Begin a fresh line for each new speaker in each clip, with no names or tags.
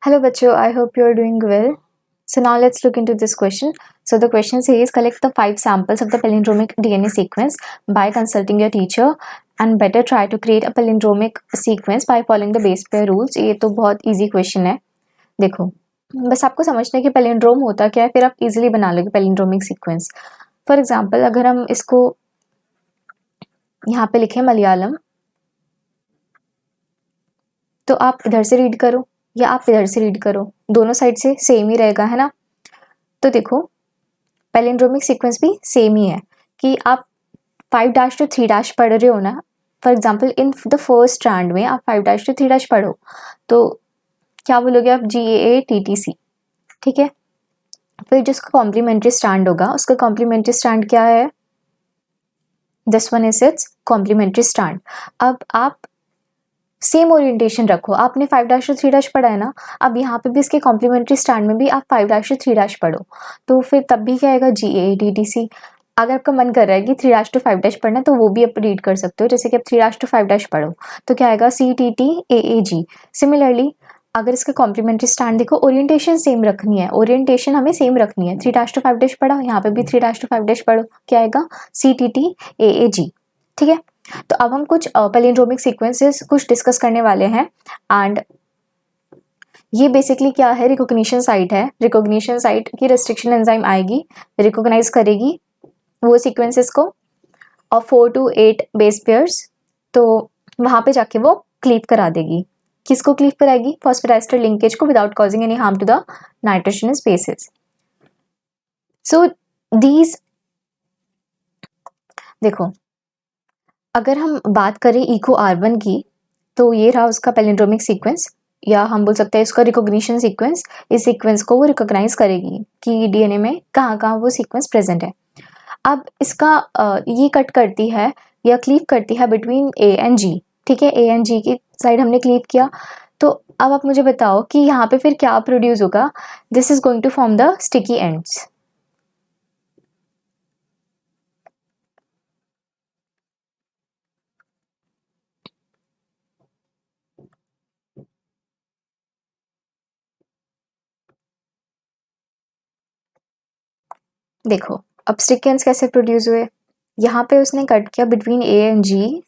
Hello बच्चों, I hope you are doing well. So now let's look into this question. So the question says collect the 5 samples of the palindromic DNA sequence by consulting your teacher and better try to create a palindromic sequence by following the base pair rules. ये तो बहुत easy question है. देखो बस आपको समझना है कि पैलिंड्रोम होता क्या है, फिर आप इजीली बना लोगे पैलिंड्रोमिक सीक्वेंस. फॉर एग्जांपल अगर हम इसको यहाँ पे लिखें मलयालम, तो आप इधर से रीड करो या आप इधर से रीड करो, दोनों साइड से सेम ही रहेगा, है ना. तो देखो पैलिंड्रोमिक सीक्वेंस भी सेम ही है कि आप 5' to 3' पढ़ रहे हो ना. For example in the first strand में आप 5' to 3' पढ़ो तो क्या बोलोगे आप, GAATTC. ठीक है. फिर जिसका कॉम्प्लीमेंट्री स्ट्रैंड होगा उसका कॉम्प्लीमेंट्री स्ट्रैंड क्या है, this one is its complementary strand. अब आप सेम ओरिएंटेशन रखो, आपने 5' to 3' पढ़ा है ना, अब यहाँ पे भी इसके कॉम्प्लीमेंट्री स्टैंड में भी आप 5' to 3' पढ़ो, तो फिर तब भी क्या आएगा, GAATTC. अगर आपका मन कर रहा है कि 3' to 5' पढ़ना तो वो भी आप रीड कर सकते हो, जैसे कि आप 3' to 5' पढ़ो तो क्या आएगा, CTTAAG. सिमिलरली अगर इसका कॉम्प्लीमेंट्री स्टैंड देखो, ओरिएंटेशन सेम रखनी है, ओरिएंटेशन हमें सेम रखनी है. 3' to 5' पढ़ा, यहाँ पे भी 3' to 5' पढ़ो, क्या आएगा, CTTAAG. ठीक है. तो अब हम कुछ पैलिंड्रोमिक सीक्वेंसेस कुछ डिस्कस करने वाले हैं. एंड ये बेसिकली क्या है, रिकॉग्निशन साइट है. रिकॉग्निशन साइट की रेस्ट्रिक्शन एंजाइम आएगी, रिकॉग्नाइज करेगी वो सीक्वेंसेस को और 4 to 8 बेस पेयर्स. तो वहाँ पे जाके वो क्लीव करा देगी. किसको क्लीव कराएगी, फॉस्फोडाइस्टर लिंकेज को, without causing any harm to the nitrogenous bases. So these, देखो अगर हम बात करें इको R1 की, तो ये रहा उसका पैलिंड्रोमिक सीक्वेंस, या हम बोल सकते हैं इसका रिकॉग्निशन सीक्वेंस. इस सीक्वेंस को वो रिकॉग्नाइज करेगी कि डीएनए में कहाँ कहाँ वो सीक्वेंस प्रेजेंट है. अब इसका ये कट करती है या क्लीव करती है बिटवीन A एंड G. ठीक है, A एंड G की साइड हमने क्लीव किया. तो अब आप मुझे बताओ कि यहाँ पे फिर क्या प्रोड्यूस होगा, this is going to form the sticky ends. देखो अब स्टिकी एंड्स कैसे प्रोड्यूस हुए, यहाँ पे उसने कट किया बिटवीन A एंड G,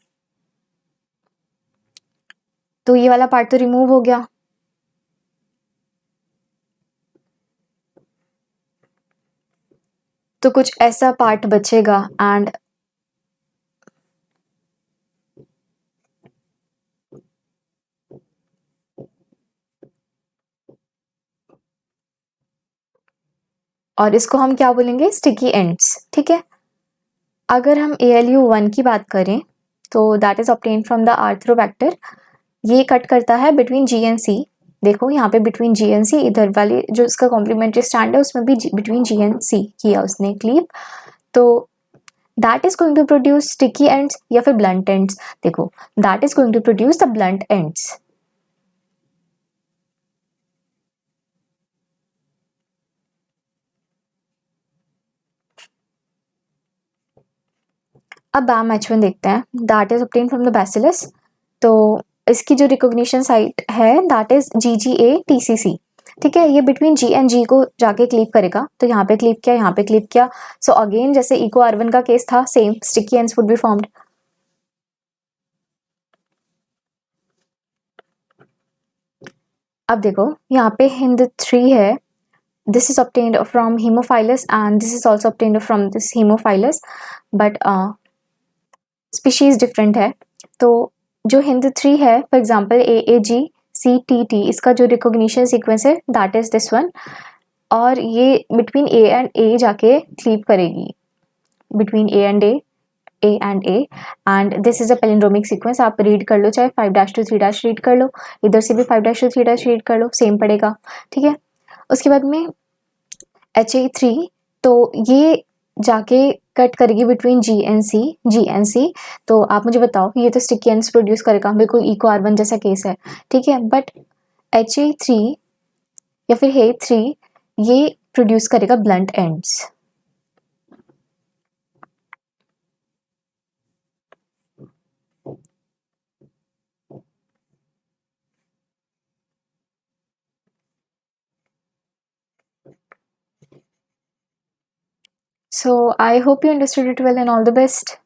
तो ये वाला पार्ट तो रिमूव हो गया. तो कुछ ऐसा पार्ट बचेगा एंड और इसको हम क्या बोलेंगे, स्टिकी एंड्स. ठीक है. अगर हम ALU1 की बात करें तो that is obtain from the Arthrobacter. ये कट करता है बिटवीन G एंड C. देखो यहाँ पे बिटवीन G एंड C, इधर वाले जो इसका कॉम्प्लीमेंट्री स्टैंड है उसमें भी बिटवीन G एंड C किया उसने क्लीव. तो that is going to produce sticky ends या फिर ब्लंट एंड्स. देखो that is going to produce the blunt ends. अब BAM-H1 देखते हैं, that is obtain from the bacillus. तो इसकी जो रिकॉग्निशन साइट है दैट इज GGATCC. ठीक है, ये बिटवीन G एंड G को जाके क्लीव करेगा. तो यहाँ पे क्लीव किया, यहाँ पे क्लीव किया. सो अगेन जैसे इको R1 का केस था, same sticky ends would be formed. अब देखो यहाँ पे HindIII है, this is obtained from Haemophilus and this is also obtained from this Haemophilus, but species different है. तो जो HindIII है, फॉर एग्जांपल AAGCTT, इसका जो रिकॉग्निशन सीक्वेंस है दैट इज दिस वन, और ये बिटवीन A एंड A जाके क्लीव करेगी, between A and A and this is a palindromic sequence. आप रीड कर लो, चाहे 5' to 3' रीड कर लो, इधर से भी 5' to 3' रीड कर लो, सेम पड़ेगा. ठीक है. उसके बाद में HA3, तो ये जाके कट करेगी बिटवीन G एंड C. तो आप मुझे बताओ, ये तो स्टिकी एंड्स प्रोड्यूस करेगा, बिल्कुल इको R1 जैसा केस है. ठीक है, बट HA3 या फिर HA3 ये प्रोड्यूस करेगा blunt ends. So I hope you understood it well and all the best.